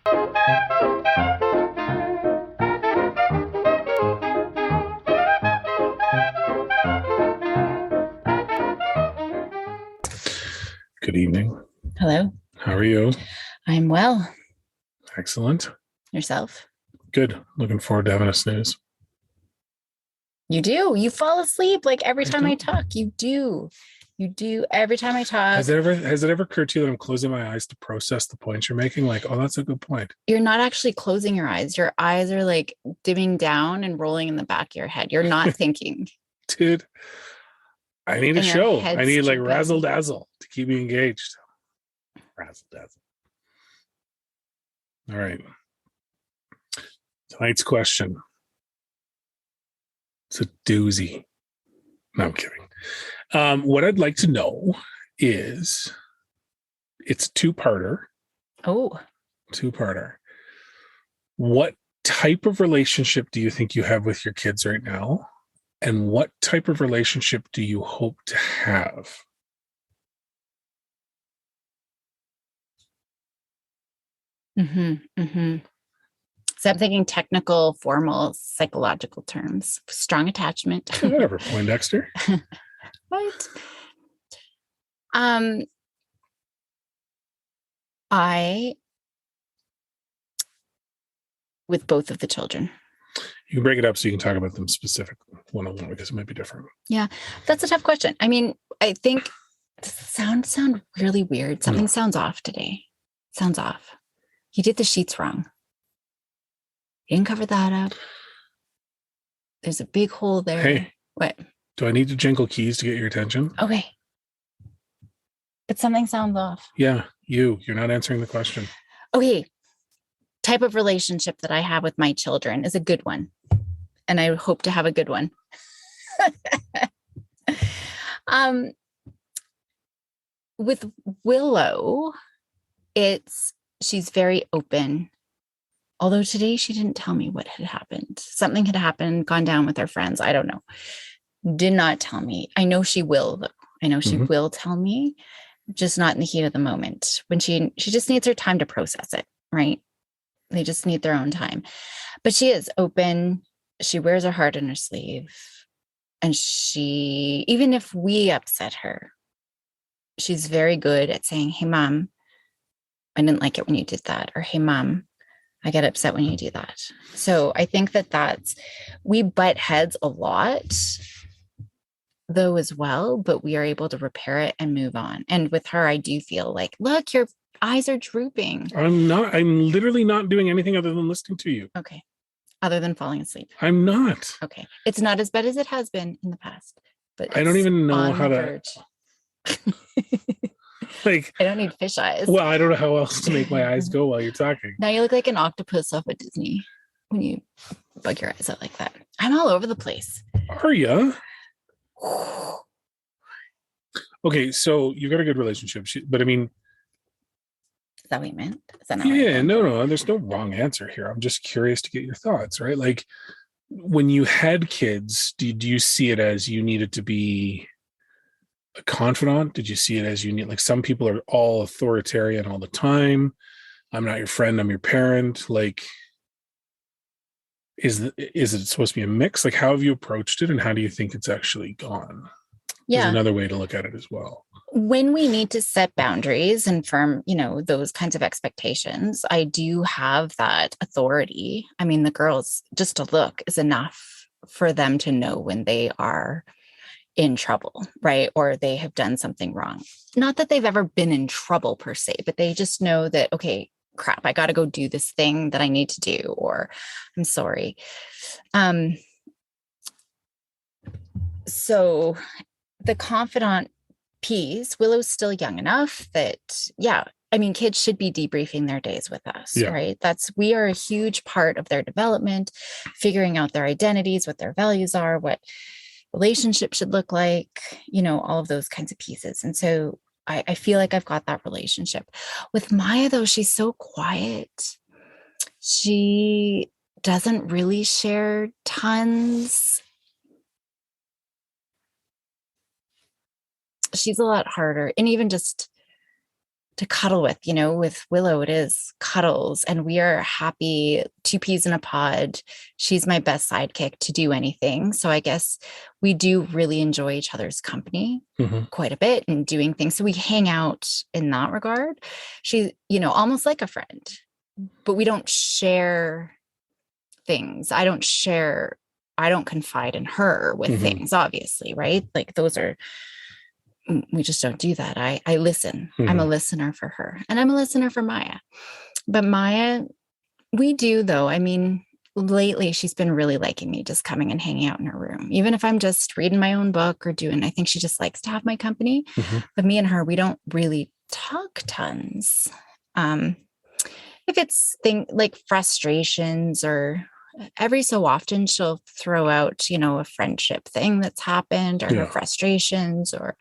Good evening. Hello. How are you? I'm well. Excellent. Yourself? Good. Looking forward to having a snooze. You do. You fall asleep like every I time I don't. talk. You do. You do every time I talk. Has it ever occurred to you that I'm closing my eyes to process the points you're making? Like, oh, that's a good point. You're not actually closing your eyes. Your eyes are like dimming down and rolling in the back of your head. You're not thinking. Dude, I need a And your show. I head's need like drooping. razzle dazzle to keep me engaged. Razzle dazzle. All right. Tonight's question. It's a doozy. No, I'm kidding. What I'd like to know is, it's a two-parter. Oh, Two-parter. What type of relationship do you think you have with your kids right now? And what type of relationship do you hope to have? So I'm thinking technical, formal, psychological terms. Strong attachment. Whatever, Poindexter. What? I with both of the children. You can break it up so you can talk about them specifically one-on-one, because it might be different. Yeah, that's a tough question. I mean, I think sound really weird. Something sounds off today. Sounds off. He did the sheets wrong. He didn't cover that up. There's a big hole there. Hey, what? Do I need to jingle keys to get your attention? Okay. But something sounds off. Yeah, you're not answering the question. Okay. Type of relationship that I have with my children is a good one. And I hope to have a good one. With Willow, she's very open. Although today she didn't tell me what had happened. Something had happened, gone down with her friends. I don't know. Did not tell me. I know she will, though. I know she will tell me, just not in the heat of the moment. When she just needs her time to process it, right? They just need their own time. But she is open. She wears her heart on her sleeve. And even if we upset her, she's very good at saying, hey, Mom, I didn't like it when you did that. Or, hey, Mom, I get upset when you do that. So I think we butt heads a lot, though, as well, but we are able to repair it and move on. And with her, I do feel like, look, your eyes are drooping. I'm literally not doing anything other than listening to you. Okay. Other than falling asleep. I'm not. Okay. It's not as bad as it has been in the past, but I don't even know how to. Like, I don't need fish eyes. Well, I don't know how else to make my eyes go while you're talking. Now you look like an octopus off of Disney when you bug your eyes out like that. I'm all over the place. Are you? Okay, so you've got a good relationship, but I mean, is that what you meant? Is that not yeah, no, there's no wrong answer here. I'm just curious to get your thoughts, right? Like, when you had kids, did you see it as you needed to be a confidant? Did you see it as you need, like, some people are all authoritarian all the time? I'm not your friend, I'm your parent. Like, is it supposed to be a mix? Like, how have you approached it, and how do you think it's actually gone? Yeah. There's another way to look at it as well. When we need to set boundaries and firm, those kinds of expectations, I do have that authority. I mean, the girls, just to look is enough for them to know when they are in trouble, right? Or they have done something wrong. Not that they've ever been in trouble per se, but they just know that, okay, crap, I got to go do this thing that I need to do, or I'm sorry. So the confidant piece, Willow's still young enough that, yeah, I mean, kids should be debriefing their days with us, right? We are a huge part of their development, figuring out their identities, what their values are, what relationship should look like, all of those kinds of pieces. And so I feel like I've got that relationship. With Maya, though, she's so quiet. She doesn't really share tons. She's a lot harder. And even just to cuddle with. With Willow, it is cuddles, and we are happy, two peas in a pod. She's my best sidekick to do anything. So I guess we do really enjoy each other's company quite a bit and doing things. So we hang out in that regard. She's, almost like a friend, but we don't share things. I don't confide in her with things, obviously, right? Like we just don't do that. I listen. I'm a listener for her, and I'm a listener for Maya. But Maya, we do though. I mean, lately she's been really liking me just coming and hanging out in her room. Even if I'm just reading my own book or I think she just likes to have my company. But me and her, we don't really talk tons. If it's like frustrations, or every so often she'll throw out, a friendship thing that's happened, or her frustrations, or,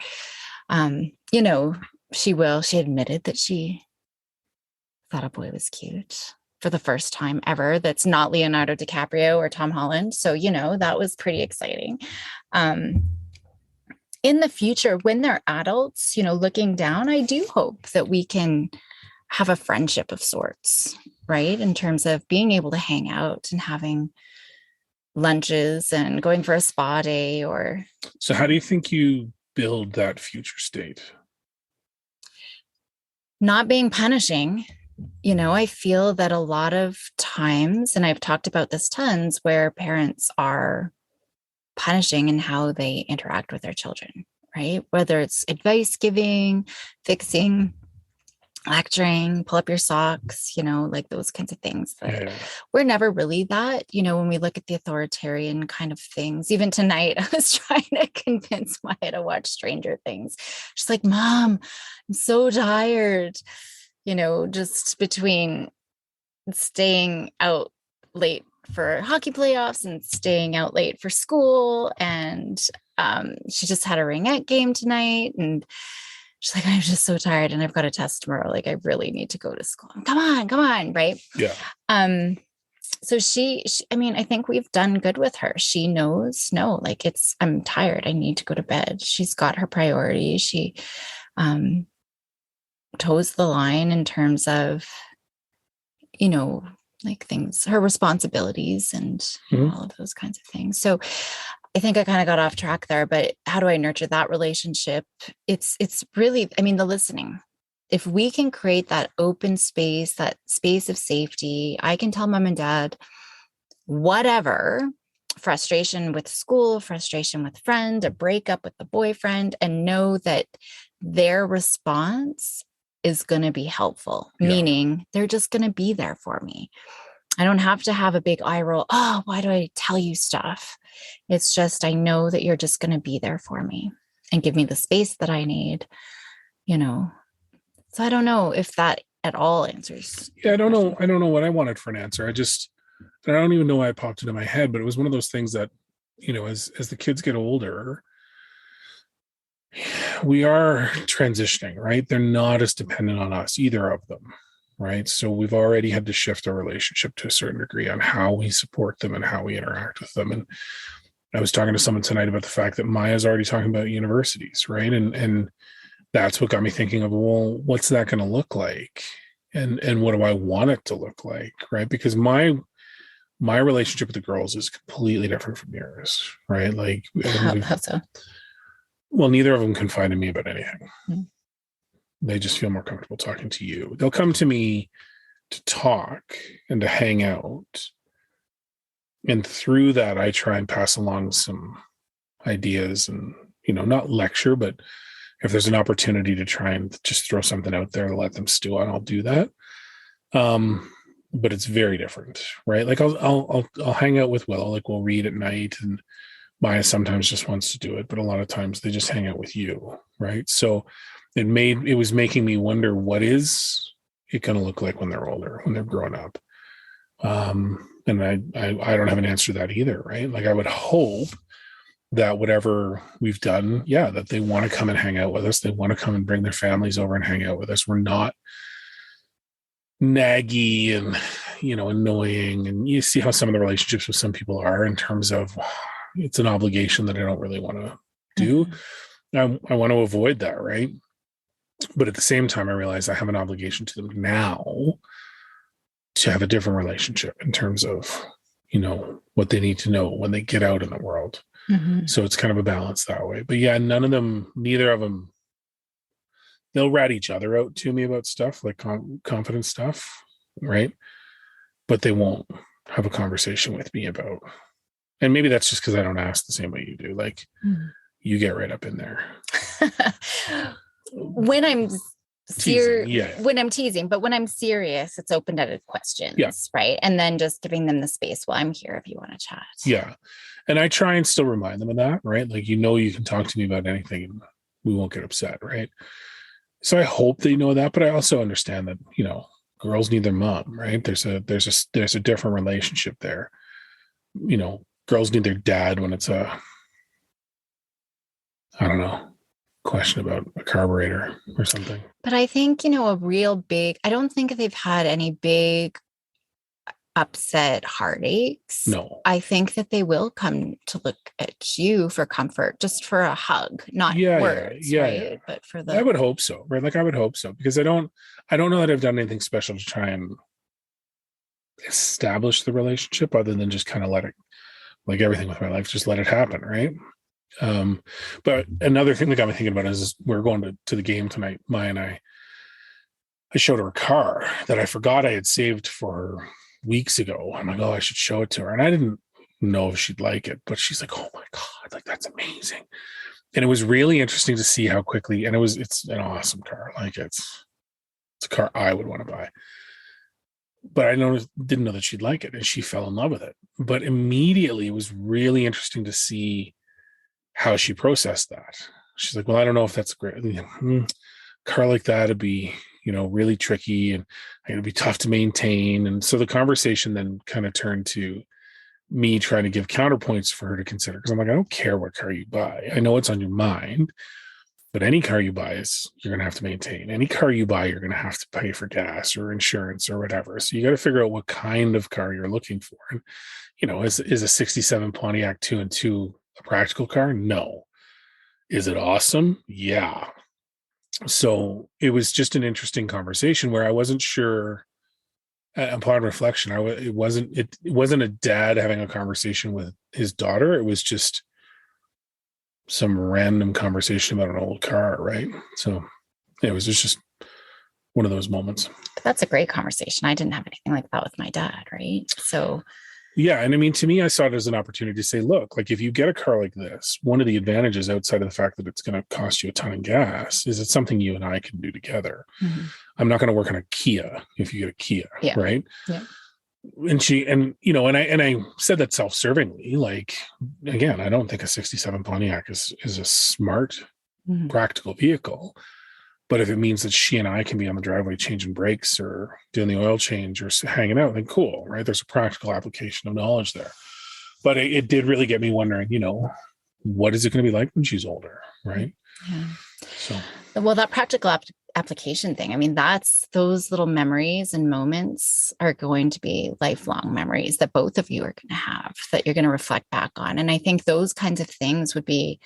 she admitted that she thought a boy was cute for the first time ever. That's not Leonardo DiCaprio or Tom Holland. So, that was pretty exciting. In the future, when they're adults, looking down, I do hope that we can have a friendship of sorts, right? In terms of being able to hang out and having lunches and going for a spa day. Or so how do you think you build that future state? Not being punishing. I feel that a lot of times, and I've talked about this tons, where parents are punishing in how they interact with their children, right? Whether it's advice giving, fixing, lecturing, pull up your socks, like those kinds of things. We're never really that, when we look at the authoritarian kind of things. Even tonight, I was trying to convince Maya to watch Stranger Things. She's like, Mom, I'm so tired, just between staying out late for hockey playoffs and staying out late for school. And she just had a ringette game tonight, and she's like, I'm just so tired, and I've got a test tomorrow. Like, I really need to go to school. Come on. Right. Yeah. So she, I think we've done good with her. She knows, no, like I'm tired. I need to go to bed. She's got her priorities. She, toes the line in terms of, like things, her responsibilities, and all of those kinds of things. So I think I kind of got off track there, but how do I nurture that relationship? It's really, the listening. If we can create that open space, that space of safety, I can tell mom and dad whatever, frustration with school, frustration with friend, a breakup with the boyfriend, and know that their response is going to be helpful, meaning they're just going to be there for me. I don't have to have a big eye roll. Oh, why do I tell you stuff? It's just, I know that you're just going to be there for me and give me the space that I need, So I don't know if that at all answers. Yeah, I don't know. I don't know what I wanted for an answer. I don't even know why it popped into my head, but it was one of those things that, as the kids get older, we are transitioning, right? They're not as dependent on us, either of them, right? So we've already had to shift our relationship to a certain degree on how we support them and how we interact with them. And I was talking to someone tonight about the fact that Maya's already talking about universities, right? And that's what got me thinking of, well, what's that going to look like? And what do I want it to look like, right? Because my relationship with the girls is completely different from yours, right? Like, How so? Well, neither of them confide in me about anything. Mm-hmm. They just feel more comfortable talking to you. They'll come to me to talk and to hang out. And through that, I try and pass along some ideas and, not lecture, but if there's an opportunity to try and just throw something out there, let them stew on, I'll do that. But it's very different, right? Like I'll hang out with Willow, like we'll read at night, and Maya sometimes just wants to do it, but a lot of times they just hang out with you, right? So it was making me wonder, what is it going to look like when they're older, when they're grown up? And I don't have an answer to that either, right? Like I would hope that whatever we've done, that they want to come and hang out with us. They want to come and bring their families over and hang out with us. We're not naggy and, annoying. And you see how some of the relationships with some people are in terms of it's an obligation that I don't really want to do. I want to avoid that, right? But at the same time, I realize I have an obligation to them now to have a different relationship in terms of, what they need to know when they get out in the world. Mhm. So it's kind of a balance that way. But yeah, neither of them, they'll rat each other out to me about stuff like confident stuff, right? But they won't have a conversation with me about, and maybe that's just because I don't ask the same way you do. Like, you get right up in there. When I'm teasing, when I'm teasing, but when I'm serious, it's open-ended questions, right? And then just giving them the space. Well, I'm here if you want to chat. Yeah. And I try and still remind them of that, right? Like, you can talk to me about anything and we won't get upset, right? So I hope that you know that, but I also understand that, girls need their mom, right? There's a different relationship there. Girls need their dad when it's I don't know, question about a carburetor or something. But I think, I don't think they've had any big upset heartaches. No. I think that they will come to look at you for comfort, just for a hug, not words, right? Yeah. But I would hope so, right? Like, I would hope so, because I don't know that I've done anything special to try and establish the relationship other than just kind of let it, like everything with my life, just let it happen, right? But another thing that got me thinking about is we're going to the game tonight. Maya and I showed her a car that I forgot I had saved for her weeks ago. I'm like, oh, I should show it to her. And I didn't know if she'd like it, but she's like, oh my God, like, that's amazing. And it was really interesting to see how quickly, and it's an awesome car. Like, it's a car I would want to buy. But I didn't know that she'd like it, and she fell in love with it. But immediately, it was really interesting to see how she processed that. She's like, well, I don't know if that's great. Car like that would be, really tricky, and it'd be tough to maintain. And so the conversation then kind of turned to me trying to give counterpoints for her to consider. Because I'm like, I don't care what car you buy. I know it's on your mind, but any car you buy you're going to have to maintain. Any car you buy, you're going to have to pay for gas or insurance or whatever. So you got to figure out what kind of car you're looking for. And, is a 67 Pontiac 2.2 a practical car? No. Is it awesome? Yeah. So it was just an interesting conversation where I wasn't sure. Upon reflection, it wasn't a dad having a conversation with his daughter. It was just some random conversation about an old car, right? So it was just one of those moments. But that's a great conversation. I didn't have anything like that with my dad, right? So yeah, and I mean, to me, I saw it as an opportunity to say, look, like, if you get a car like this, one of the advantages outside of the fact that it's going to cost you a ton of gas is it's something you and I can do together. Mm-hmm. I'm not going to work on a Kia if you get a Kia, right? Yeah. And I said that self-servingly. Like, again, I don't think a 67 Pontiac is a smart, practical vehicle. But if it means that she and I can be on the driveway changing brakes or doing the oil change or hanging out, then cool, right? There's a practical application of knowledge there. But it did really get me wondering, what is it going to be like when she's older, right? Yeah. So, well, that practical application thing, I mean, those little memories and moments are going to be lifelong memories that both of you are going to have, that you're going to reflect back on. And I think those kinds of things would be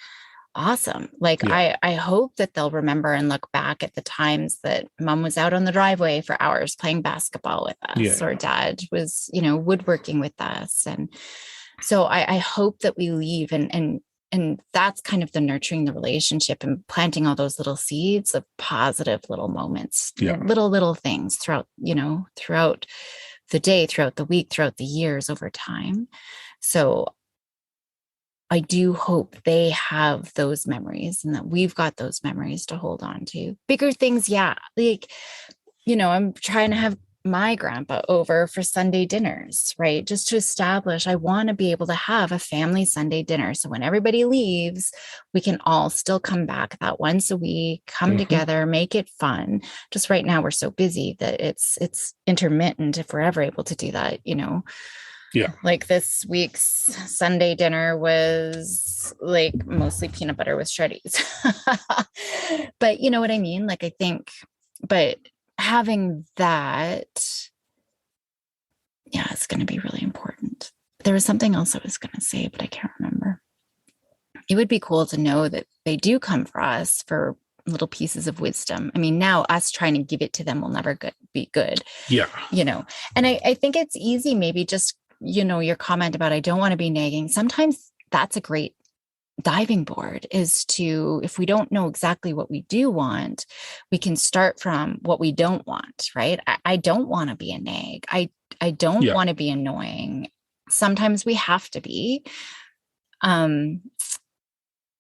awesome. Like, yeah. I hope that they'll remember and look back at the times that mom was out on the driveway for hours playing basketball with us, or dad was, woodworking with us. And so I hope that we leave and that's kind of the nurturing the relationship and planting all those little seeds of positive little moments, little things throughout the day, throughout the week, throughout the years over time. So I do hope they have those memories and that we've got those memories to hold on to. Bigger things, like, I'm trying to have my grandpa over for Sunday dinners, right? Just to establish, I want to be able to have a family Sunday dinner. So when everybody leaves, we can all still come back that once a week, come together, make it fun. Just right now, we're so busy that it's intermittent if we're ever able to do that, Yeah. Like this week's Sunday dinner was like mostly peanut butter with shreddies. But you know what I mean? Like, I think, but having that, it's going to be really important. There was something else I was going to say, but I can't remember. It would be cool to know that they do come for us for little pieces of wisdom. I mean, now us trying to give it to them will never be good. Yeah. And I think it's easy, maybe just, your comment about, I don't want to be nagging. Sometimes that's a great diving board, is to, if we don't know exactly what we do want, we can start from what we don't want, right? I don't want to be a nag. I don't want to be annoying. Sometimes we have to be.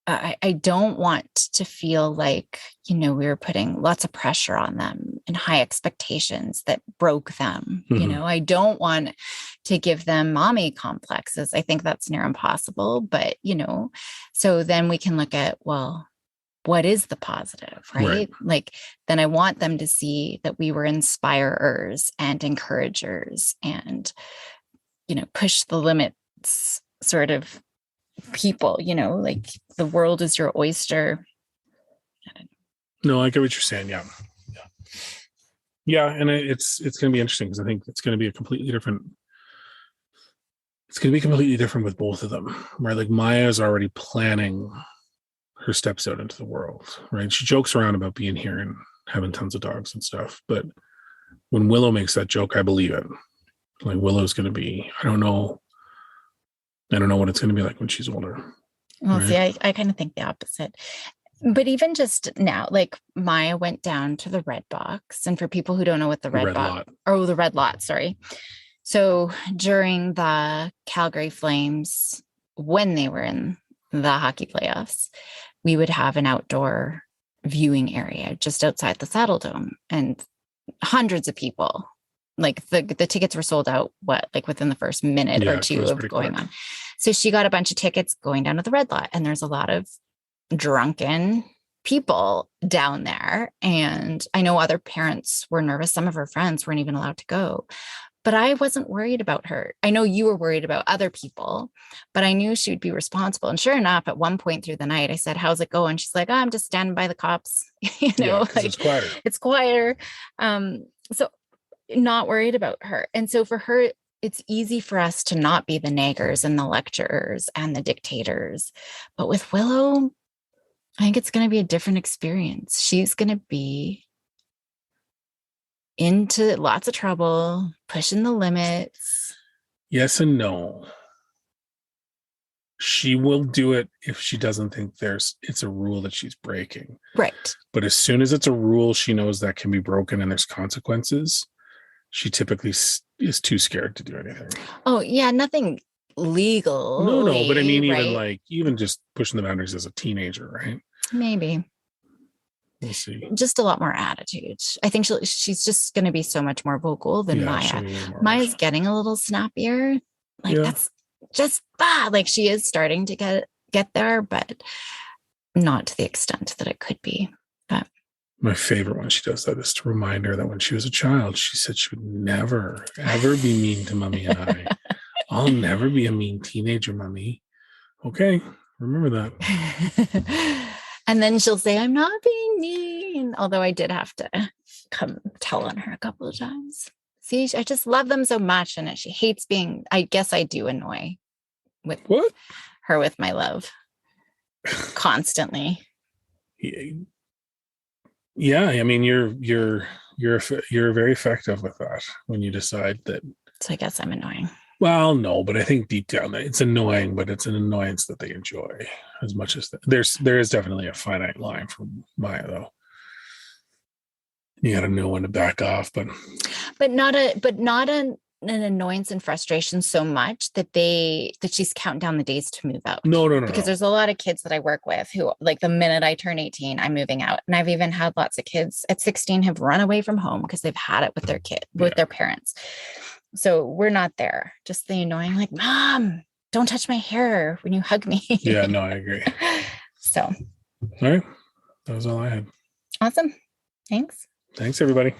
I don't want to feel like, we were putting lots of pressure on them and high expectations that broke them. Mm-hmm. I don't want to give them mommy complexes. I think that's near impossible, but, so then we can look at, well, what is the positive, right? Like, then I want them to see that we were inspirers and encouragers and, push the limits sort of people, like the world is your oyster. No, I get what you're saying. Yeah. And it's going to be interesting, because I think it's going to be completely different with both of them, right? Like Maya is already planning her steps out into the world, right? She jokes around about being here and having tons of dogs and stuff, but when Willow makes that joke, I believe it. Like Willow's going to be, I don't know what it's going to be like when she's older. Well, right? See, I kind of think the opposite. But even just now, like Maya went down to the Red Box. And for people who don't know what the Red Lot, sorry. So during the Calgary Flames, when they were in the hockey playoffs, we would have an outdoor viewing area just outside the Saddle Dome, and hundreds of people. Like the tickets were sold out, within the first minute or two of going on. So she got a bunch of tickets going down to the Red Lot, and there's a lot of drunken people down there. And I know other parents were nervous. Some of her friends weren't even allowed to go, but I wasn't worried about her. I know you were worried about other people, but I knew she would be responsible. And sure enough, at one point through the night, I said, "How's it going?" She's like, "Oh, I'm just standing by the cops." It's quieter. It's quieter. So not worried about her. And so for her, it's easy for us to not be the naggers and the lecturers and the dictators. But with Willow, I think it's going to be a different experience. She's going to be into lots of trouble, pushing the limits. Yes and no. She will do it if she doesn't think it's a rule that she's breaking. Right. But as soon as it's a rule she knows that can be broken and there's consequences, she typically is too scared to do anything. Oh, yeah. Nothing legal. No. But I mean, even just pushing the boundaries as a teenager, right? Maybe. We'll see. Just a lot more attitude. I think she's just going to be so much more vocal than Maya. Maya's getting a little snappier. That's just like she is starting to get there, but not to the extent that it could be. But my favorite when she does that is to remind her that when she was a child, she said she would never, ever be mean to Mommy and I. I'll never be a mean teenager, Mommy. Okay, remember that. And then she'll say, "I'm not being mean." Although I did have to come tell on her a couple of times. See, I just love them so much. And she hates being, I guess I do annoy with her with my constantly. Yeah. I mean, you're very effective with that when you decide that. So I guess I'm annoying. Well, no, but I think deep down it's annoying, but it's an annoyance that they enjoy as much as there is definitely a finite line for Maya, though. You got to know when to back off, but not an annoyance and frustration so much that she's counting down the days to move out. No. Because there's a lot of kids that I work with who, like, the minute I turn 18, I'm moving out. And I've even had lots of kids at 16 have run away from home because they've had it with their parents. So we're not there. Just the annoying, like, "Mom, don't touch my hair when you hug me." Yeah, no, I agree. So. All right. That was all I had. Awesome. Thanks, everybody.